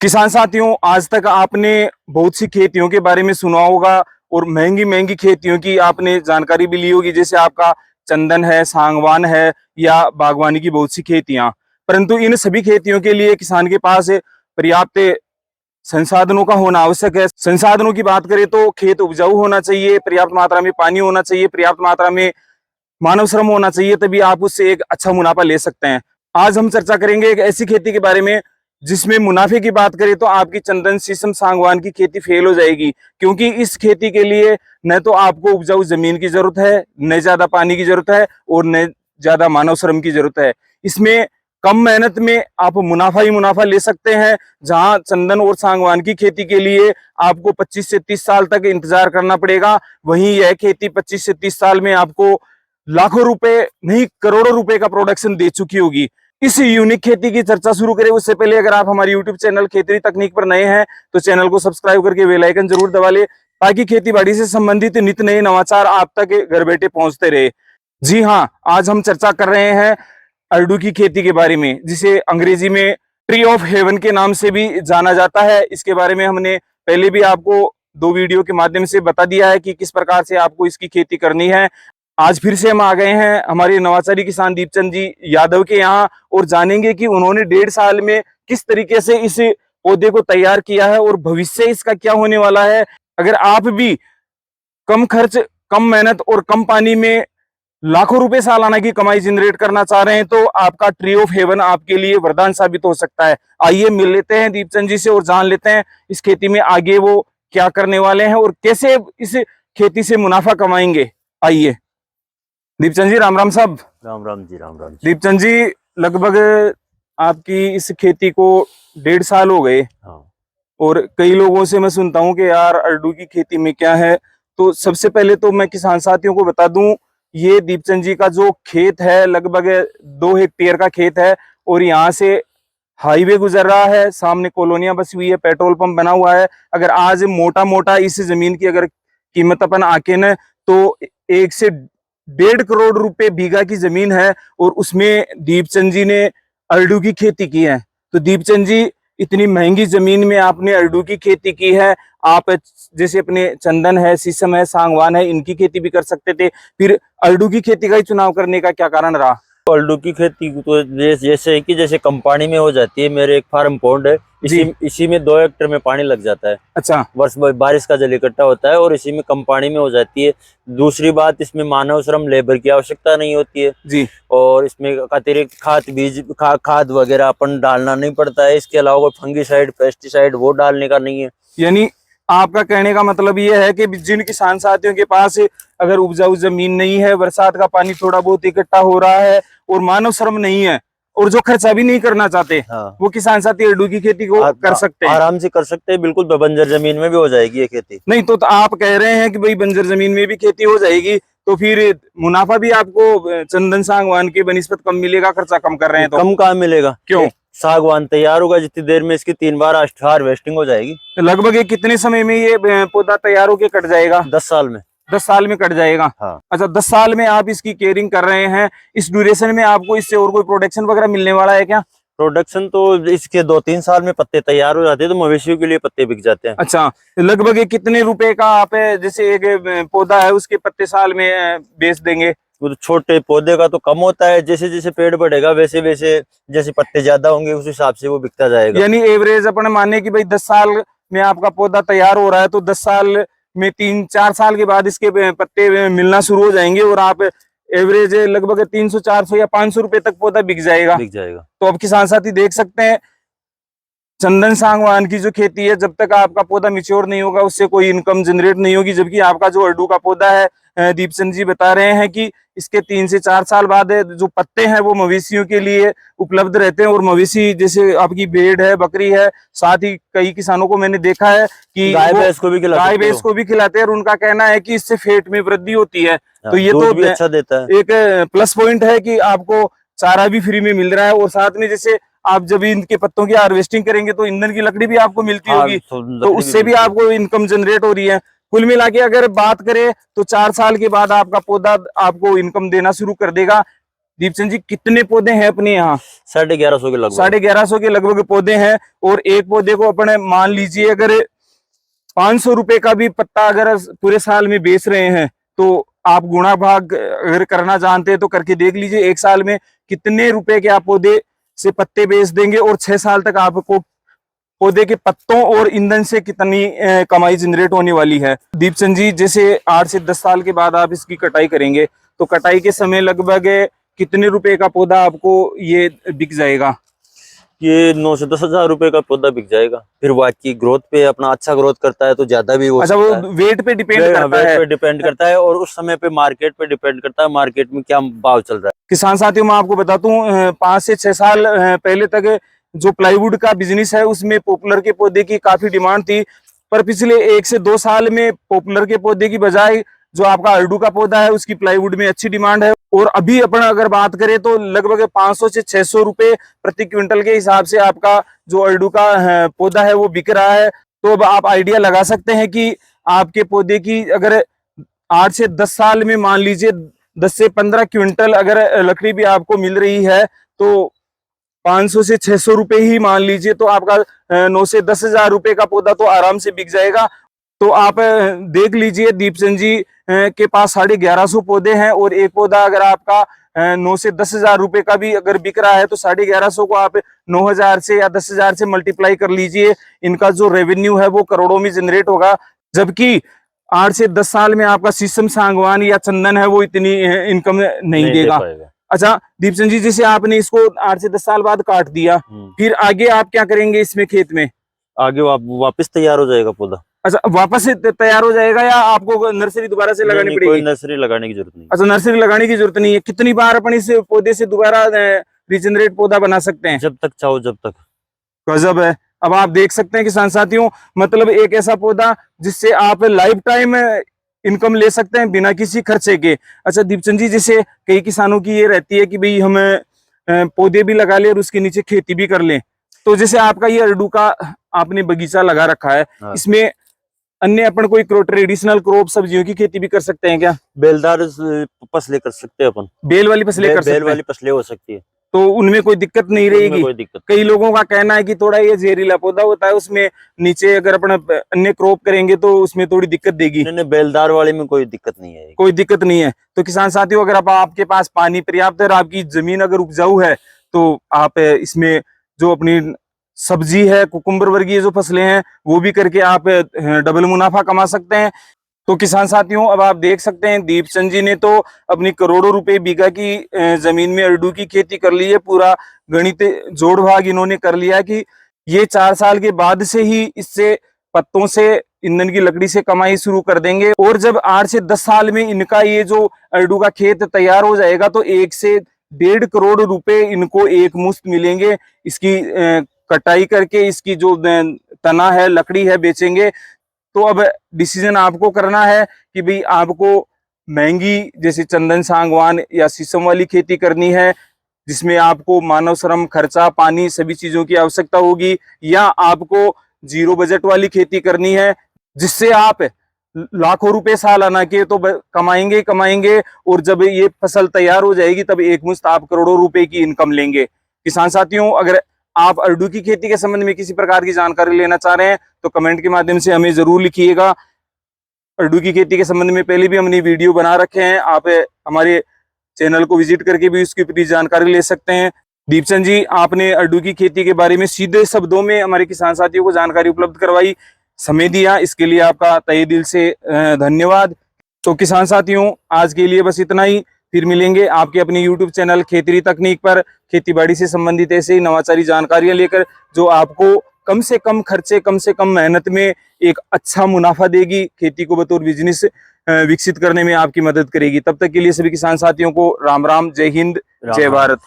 किसान साथियों, आज तक आपने बहुत सी खेतियों के बारे में सुना होगा और महंगी महंगी खेतियों की आपने जानकारी भी ली होगी। जैसे आपका चंदन है, सांगवान है या बागवानी की बहुत सी खेतियां। परंतु इन सभी खेतियों के लिए किसान के पास पर्याप्त संसाधनों का होना आवश्यक है। संसाधनों की बात करें तो खेत उपजाऊ होना चाहिए, पर्याप्त मात्रा में पानी होना चाहिए, पर्याप्त मात्रा में मानव श्रम होना चाहिए, तभी आप उससे एक अच्छा मुनाफा ले सकते हैं। आज हम चर्चा करेंगे एक ऐसी खेती के बारे में जिसमें मुनाफे की बात करें तो आपकी चंदन, शीशम, सांगवान की खेती फेल हो जाएगी, क्योंकि इस खेती के लिए न तो आपको उपजाऊ जमीन की जरूरत है, न ज्यादा पानी की जरूरत है और न ज्यादा मानव श्रम की जरूरत है। इसमें कम मेहनत में आप मुनाफा ही मुनाफा ले सकते हैं। जहां चंदन और सांगवान की खेती के लिए आपको 25 से 30 साल तक इंतजार करना पड़ेगा, वहीं यह खेती 25 से 30 साल में आपको लाखों रुपए नहीं करोड़ों रुपए का प्रोडक्शन दे चुकी होगी। इस यूनिक खेती की चर्चा शुरू करें उससे पहले अगर आप हमारे यूट्यूब चैनल खेती तकनीक पर नए हैं तो चैनल को सब्सक्राइब करके बेल आइकन जरूर दबा ले, ताकि खेती बाड़ी से संबंधित नित्य नए नवाचार आप तक घर बैठे पहुंचते रहे। जी हाँ, आज हम चर्चा कर रहे हैं अरडू की खेती के बारे में, जिसे अंग्रेजी में ट्री ऑफ हेवन के नाम से भी जाना जाता है। इसके बारे में हमने पहले भी आपको 2 वीडियो के माध्यम से बता दिया है कि किस प्रकार से आपको इसकी खेती करनी है। आज फिर से हम आ गए हैं हमारे नवाचारी किसान दीपचंद जी यादव के यहाँ और जानेंगे कि उन्होंने 1.5 साल में किस तरीके से इस पौधे को तैयार किया है और भविष्य इसका क्या होने वाला है। अगर आप भी कम खर्च, कम मेहनत और कम पानी में लाखों रुपए सालाना की कमाई जनरेट करना चाह रहे हैं तो आपका ट्री ऑफ हेवन आपके लिए वरदान साबित हो सकता है। आइए मिल लेते हैं दीपचंद जी से और जान लेते हैं इस खेती में आगे वो क्या करने वाले हैं और कैसे इस खेती से मुनाफा कमाएंगे। आइए दीपचंद जी, राम राम साहब। राम राम जी, राम राम जी। दीपचंद जी, लगभग आपकी इस खेती को 1.5 साल हो गए। हाँ। और कई लोगों से मैं सुनता हूं कि यार अरडू की खेती में क्या है। तो सबसे पहले तो मैं किसान साथियों को बता दूं, ये दीपचंद जी का जो खेत है लगभग 2 हेक्टेयर का खेत है और यहाँ से हाईवे गुजर रहा है, सामने कॉलोनियां बसी हुई है, पेट्रोल पंप बना हुआ है। अगर आज मोटा मोटा इस जमीन की अगर कीमत अपन आके न तो 1 से 1.5 करोड़ रुपए बीघा की जमीन है और उसमें दीपचंद जी ने अरडू की खेती की है। तो दीपचंद जी, इतनी महंगी जमीन में आपने अरडू की खेती की है। आप जैसे अपने चंदन है, शीशम है, सांगवान है, इनकी खेती भी कर सकते थे, फिर अरडू की खेती का ही चुनाव करने का क्या कारण रहा? अरडू की खेती तो जैसे है कि जैसे कम पानी में हो जाती है। मेरे एक फार्म पॉन्ड है, इसी में 2 हेक्टेयर में पानी लग जाता है। अच्छा। वर्ष बारिश का जल इकट्ठा होता है और इसी में कम पानी में हो जाती है। दूसरी बात, इसमें मानव श्रम, लेबर की आवश्यकता नहीं होती है जी। और इसमें अतिरिक्त खाद वगैरह अपन डालना नहीं पड़ता है। इसके अलावा कोई फंगीसाइड, पेस्टिसाइड वो डालने का नहीं है। यानी आपका कहने का मतलब ये है कि जिन किसान साथियों के पास अगर उपजाऊ जमीन नहीं है, बरसात का पानी थोड़ा बहुत इकट्ठा हो रहा है और मानव श्रम नहीं है और जो खर्चा भी नहीं करना चाहते, हाँ, वो किसान साथी अरडू की खेती को कर सकते हैं, आराम से कर सकते हैं। बिल्कुल बंजर जमीन में भी हो जाएगी ये खेती। नहीं तो आप कह रहे हैं कि भाई बंजर जमीन में भी खेती हो जाएगी, तो फिर मुनाफा भी आपको चंदन सांगवान के बनिस्बत कम मिलेगा, खर्चा कम कर रहे हैं तो कम कहाँ मिलेगा? क्यों? सागवान तैयार होगा जितनी देर में इसकी 3 बार हार्वेस्टिंग हो जाएगी। तो लगभग ये कितने समय में ये पौधा तैयार होकर कट जाएगा? 10 साल में। 10 साल में कट जाएगा। हाँ। अच्छा, 10 साल में आप इसकी केयरिंग कर रहे हैं। इस ड्यूरेशन में आपको इससे और कोई प्रोडक्शन वगैरह मिलने वाला है क्या? प्रोडक्शन तो इसके 2-3 साल में पत्ते तैयार हो जाते हैं, तो मवेशियों के लिए पत्ते बिक जाते हैं। अच्छा, लगभग कितने रुपए का आप जैसे एक पौधा है उसके पत्ते साल में बेच देंगे? वो तो छोटे पौधे का तो कम होता है, जैसे जैसे पेड़ बढ़ेगा वैसे वैसे जैसे पत्ते ज्यादा होंगे उस हिसाब से वो बिकता जाएगा। यानी एवरेज अपन माने कि भाई 10 साल में आपका पौधा तैयार हो रहा है तो 10 साल में 3-4 साल के बाद इसके पत्ते मिलना शुरू हो जाएंगे और आप एवरेज लगभग 300-400 या 500 रुपए तक पौधा बिक जाएगा। तो अब किसान साथी देख सकते हैं, चंदन सांगवान की जो खेती है, जब तक आपका पौधा मिच्योर नहीं होगा उससे कोई इनकम जनरेट नहीं होगी। जबकि आपका जो अरडू का पौधा है, दीपचंद जी बता रहे हैं कि इसके 3 से 4 साल बाद जो पत्ते हैं वो मवेशियों के लिए उपलब्ध रहते हैं। और मवेशी जैसे आपकी भेड़ है, बकरी है, साथ ही कई किसानों को मैंने देखा है कि गाय भैंस को भी खिलाते हैं और उनका कहना है कि इससे फेट में वृद्धि होती है। तो ये तो भी अच्छा देता है। एक प्लस पॉइंट है कि आपको चारा भी फ्री में मिल रहा है और साथ में जैसे आप जब इनके पत्तों की हार्वेस्टिंग करेंगे तो ईंधन की लकड़ी भी आपको मिलती होगी, तो उससे भी आपको इनकम जनरेट हो रही है। कुल मिला के अगर बात करें तो 4 साल के बाद आपका पौधा आपको इनकम देना शुरू कर देगा। दीपचंद जी कितने पौधे हैं अपने यहाँ? 1150 के लगभग। 1150 के लगभग पौधे हैं। और एक पौधे को अपने मान लीजिए अगर 500 रुपए का भी पत्ता अगर पूरे साल में बेच रहे हैं तो आप गुणा भाग अगर करना जानते हैं तो करके देख लीजिए, एक साल में कितने रुपए के आप पौधे से पत्ते बेच देंगे और 6 साल तक आपको पौधे के पत्तों और ईंधन से कितनी कमाई जनरेट होने वाली है। दीपचंद जी जैसे 8 से 10 साल के बाद आप इसकी कटाई करेंगे तो कटाई के समय लगभग कितने रुपए का पौधा आपको ये बिक जाएगा? ये 9 से 10 हजार रुपए का पौधा बिक जाएगा। फिर बाकी ग्रोथ पे अपना अच्छा ग्रोथ करता है तो ज्यादा भी हो अच्छा, वो वेट पे डिपेंड करता है। वेट पे डिपेंड करता है और उस समय पे मार्केट पे डिपेंड करता है, मार्केट में क्या भाव चल रहा है। किसान साथियों मैं आपको बताता हूँ 5 से 6 साल पहले तक जो प्लाईवुड का बिजनेस है उसमें पॉपुलर के पौधे की काफी डिमांड थी, पर पिछले 1 से 2 साल में पॉपुलर के पौधे की बजाय जो आपका अर्डू का पौधा है उसकी प्लाईवुड में अच्छी डिमांड है। और अभी अपन अगर बात करें तो लगभग 500 से 600 रुपए प्रति क्विंटल के हिसाब से आपका जो अर्डू का पौधा है वो बिक रहा है। तो अब आप आइडिया लगा सकते हैं कि आपके पौधे की अगर 8 से 10 साल में मान लीजिए 10 से 15 क्विंटल अगर लकड़ी भी आपको मिल रही है तो 500 से 600 रुपए ही मान लीजिए तो आपका 9 से 10 हजार रुपए का पौधा तो आराम से बिक जाएगा। तो आप देख लीजिए दीपचंद जी के पास 1150 पौधे हैं और एक पौधा अगर आपका 9 से 10 हजार रुपए का भी अगर बिक रहा है तो 1150 को आप 9,000 से या 10,000 से मल्टीप्लाई कर लीजिए, इनका जो रेवेन्यू है वो करोड़ों में जनरेट होगा। जबकि 8 से 10 साल में आपका शीशम, सागवान या चंदन है वो इतनी इनकम नहीं देगा। अच्छा दीपचंद जी जैसे आपने इसको 8 से 10 साल बाद काट दिया, फिर आगे आप क्या करेंगे इसमें खेत में? आगे वापस तैयार हो जाएगा पौधा। अच्छा वापस से तैयार हो जाएगा या आपको नर्सरी दोबारा से लगानी पड़ेगी? कोई नर्सरी लगाने की जरूरत नहीं। अच्छा नर्सरी लगाने की जरूरत नहीं है। कितनी बार अपन इस पौधे से दोबारा रीजनरेट पौधा बना सकते हैं? जब तक चाहो जब तक। गजब है। अब आप देख सकते हैं किसान साथियों, मतलब एक ऐसा पौधा जिससे आप लाइफ टाइम इनकम ले सकते हैं बिना किसी खर्चे के। अच्छा दीपचंद जी जैसे कई किसानों की ये रहती है कि भाई हम पौधे भी लगा ले और उसके नीचे खेती भी कर लें, तो जैसे आपका ये अर्डू का आपने बगीचा लगा रखा है, इसमें अन्य अपन कोई ट्रेडिशनल क्रॉप सब्जियों की खेती भी कर सकते हैं क्या? बेलदार फसलें कर सकते हैं अपन। बेल वाली फसलें कर सकते हैं? बेल वाली फसलें हो सकती है तो उनमें कोई दिक्कत नहीं रहेगी? कोई दिक्कत। कई लोगों का कहना है कि थोड़ा ये जहरीला पौधा होता है, उसमें नीचे अगर अपन अन्य क्रॉप करेंगे तो उसमें थोड़ी दिक्कत देगी। नहीं, बेलदार वाले में कोई दिक्कत नहीं है। कोई दिक्कत नहीं है। तो किसान साथियों अगर आपके पास पानी पर्याप्त है और आपकी जमीन अगर उपजाऊ है तो आप इसमें जो अपनी सब्जी है, कुकुम्बर वर्गीय जो फसलें हैं वो भी करके आप डबल मुनाफा कमा सकते हैं। तो किसान साथियों अब आप देख सकते हैं दीपचंद जी ने तो अपनी करोड़ों रुपए बीघा की जमीन में अर्डू की खेती कर ली है। पूरा गणित जोड़ भाग इन्होंने कर लिया कि ये 4 साल के बाद से ही इससे पत्तों से ईंधन की लकड़ी से कमाई शुरू कर देंगे। और जब 8 से 10 साल में इनका ये जो अर्डू का खेत तैयार हो जाएगा तो 1 से 1.5 करोड़ रुपए इनको एक मुश्त मिलेंगे। इसकी कटाई करके इसकी जो तना है, लकड़ी है, बेचेंगे। तो अब डिसीजन आपको करना है कि भाई आपको महंगी जैसे चंदन, सागवान या शीशम वाली खेती करनी है जिसमें आपको मानव श्रम, खर्चा, पानी सभी चीजों की आवश्यकता होगी, या आपको जीरो बजट वाली खेती करनी है जिससे आप लाखों रुपए सालाना के तो कमाएंगे ही कमाएंगे और जब ये फसल तैयार हो जाएगी तब एक मुश्त आप करोड़ों रुपए की इनकम लेंगे। किसान साथियों अगर आप अर्डू की खेती के संबंध में किसी प्रकार की जानकारी लेना चाह रहे हैं तो कमेंट के माध्यम से हमें जरूर लिखिएगा। अर्डू की खेती के संबंध में पहले भी हमने वीडियो बना रखे हैं, आप हमारे चैनल को विजिट करके भी उसकी पूरी जानकारी ले सकते हैं। दीपचंद जी आपने अर्डू की खेती के बारे में सीधे शब्दों में हमारे किसान साथियों को जानकारी उपलब्ध करवाई, समय दिया, इसके लिए आपका तहे दिल से धन्यवाद। तो किसान साथियों आज के लिए बस इतना ही, फिर मिलेंगे आपके अपने YouTube चैनल खेतरी तकनीक पर खेतीबाड़ी से संबंधित ऐसे ही नवाचारी जानकारियां लेकर जो आपको कम से कम खर्चे, कम से कम मेहनत में एक अच्छा मुनाफा देगी, खेती को बतौर बिजनेस विकसित करने में आपकी मदद करेगी। तब तक के लिए सभी किसान साथियों को राम राम, जय हिंद, जय भारत।